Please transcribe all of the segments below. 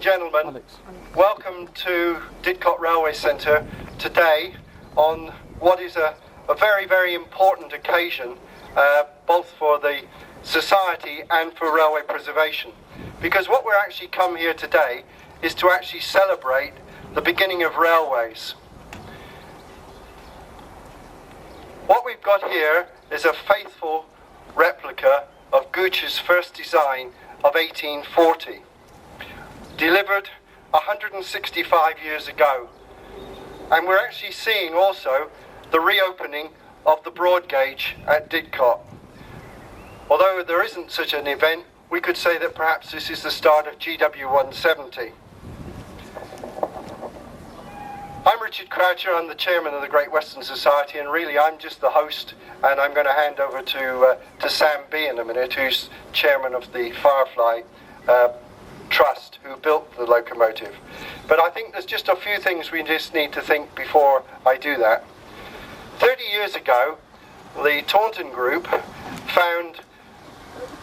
gentlemen, welcome to Didcot Railway Centre today on what is a very, very important occasion, both for the society and for railway preservation. Because what we're actually come here today is to actually celebrate the beginning of railways. What we've got here is a faithful replica of Gooch's first design of 1840, delivered 165 years ago. And we're actually seeing also the reopening of the broad gauge at Didcot. Although there isn't such an event, we could say that perhaps this is the start of GW 170. I'm Richard Croucher, I'm the chairman of the Great Western Society, and really I'm just the host, and I'm going to hand over to Sam B in a minute, who's chairman of the Firefly Trust, who built the locomotive. But I think there's just a few things we just need to think before I do that. 30 years ago, the Taunton Group found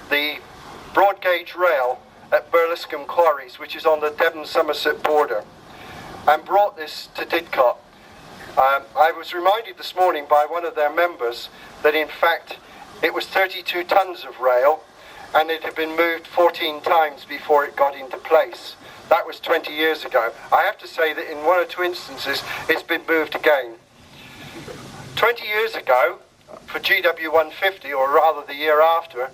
the broad gauge rail at Burliscombe Quarries, which is on the Devon-Somerset border, and brought this to Didcot. I was reminded this morning by one of their members that in fact it was 32 tons of rail and it had been moved 14 times before it got into place. That was 20 years ago. I have to say that in one or two instances it's been moved again. 20 years ago, for GW 150, or rather the year after,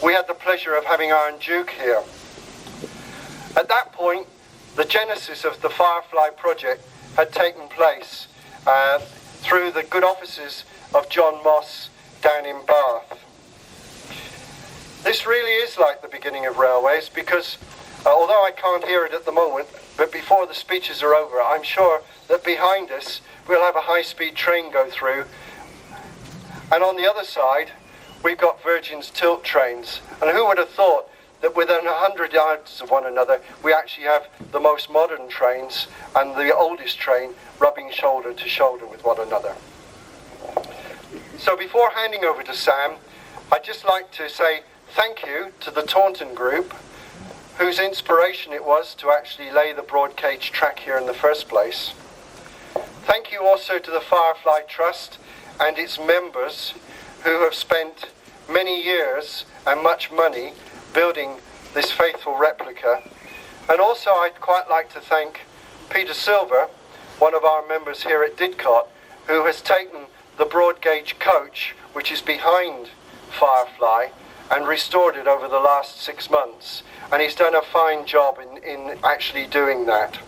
we had the pleasure of having Iron Duke here. At that point, the genesis of the Firefly project had taken place through the good offices of John Moss down in Bath. This really is like the beginning of railways because although I can't hear it at the moment, but before the speeches are over, I'm sure that behind us we'll have a high-speed train go through, and on the other side we've got Virgin's tilt trains. And who would have thought that within 100 yards of one another we actually have the most modern trains and the oldest train rubbing shoulder to shoulder with one another. So before handing over to Sam, I'd just like to say thank you to the Taunton Group, whose inspiration it was to actually lay the broad gauge track here in the first place. Thank you also to the Firefly Trust and its members, who have spent many years and much money building this faithful replica. And also I'd quite like to thank Peter Silver, one of our members here at Didcot, who has taken the broad gauge coach, which is behind Firefly, and restored it over the last 6 months. And he's done a fine job in actually doing that.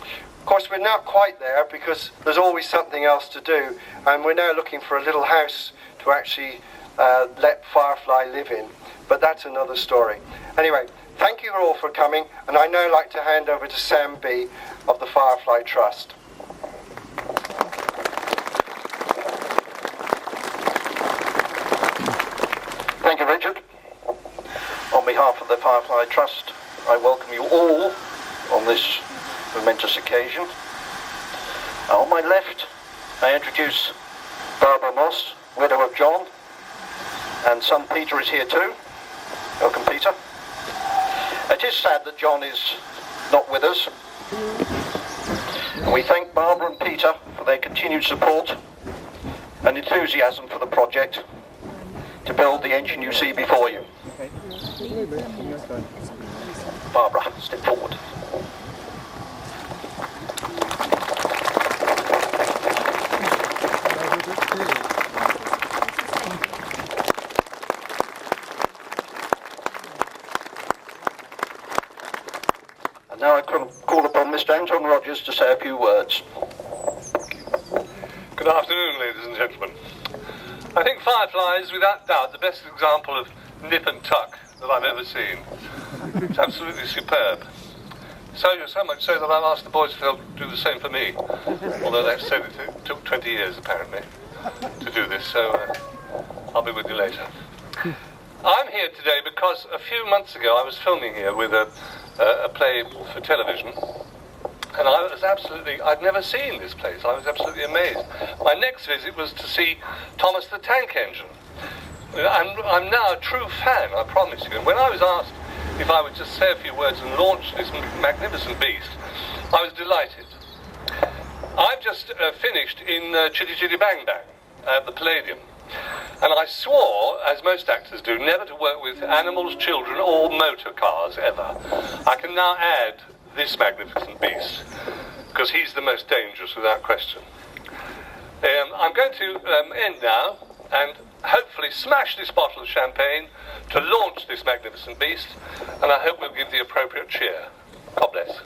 Of course, we're not quite there because there's always something else to do, and we're now looking for a little house to actually let Firefly live in, but that's another story. Anyway, thank you all for coming, and I now like to hand over to Sam B of the Firefly Trust. Thank you, Richard. On behalf of the Firefly Trust, I welcome you all on this momentous occasion. On my left, I introduce Barbara Moss, widow of John, and son Peter is here too. Welcome, Peter. It is sad that John is not with us, and we thank Barbara and Peter for their continued support and enthusiasm for the project to build the engine you see before you. Barbara, step forward. And now I call upon Mr. Anton Rodgers to say a few words. Good afternoon, ladies and gentlemen. I think Firefly is without doubt the best example of nip and tuck that I've ever seen. It's absolutely superb. So much so that I've asked the boys to do the same for me. Although they've said it took 20 years apparently to do this, so I'll be with you later. I'm here today because a few months ago I was filming here with a play for television, and I'd never seen this place. I was absolutely amazed. My next visit was to see Thomas the Tank Engine. I'm now a true fan, I promise you. And when I was asked if I would just say a few words and launch this magnificent beast, I was delighted. I've just finished in Chitty Chitty Bang Bang at the Palladium, and I swore, as most actors do, never to work with animals, children, or motor cars ever. I can now add this magnificent beast, because he's the most dangerous without question. I'm going to end now and hopefully smash this bottle of champagne to launch this magnificent beast, and I hope we'll give the appropriate cheer. God bless.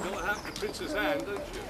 You'll have the prince's hand, don't you?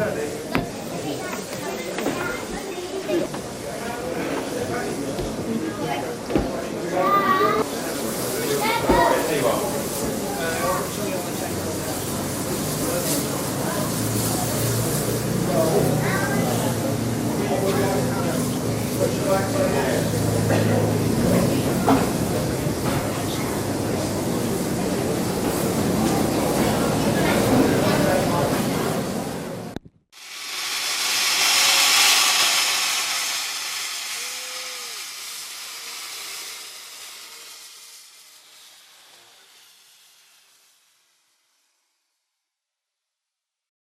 Ready?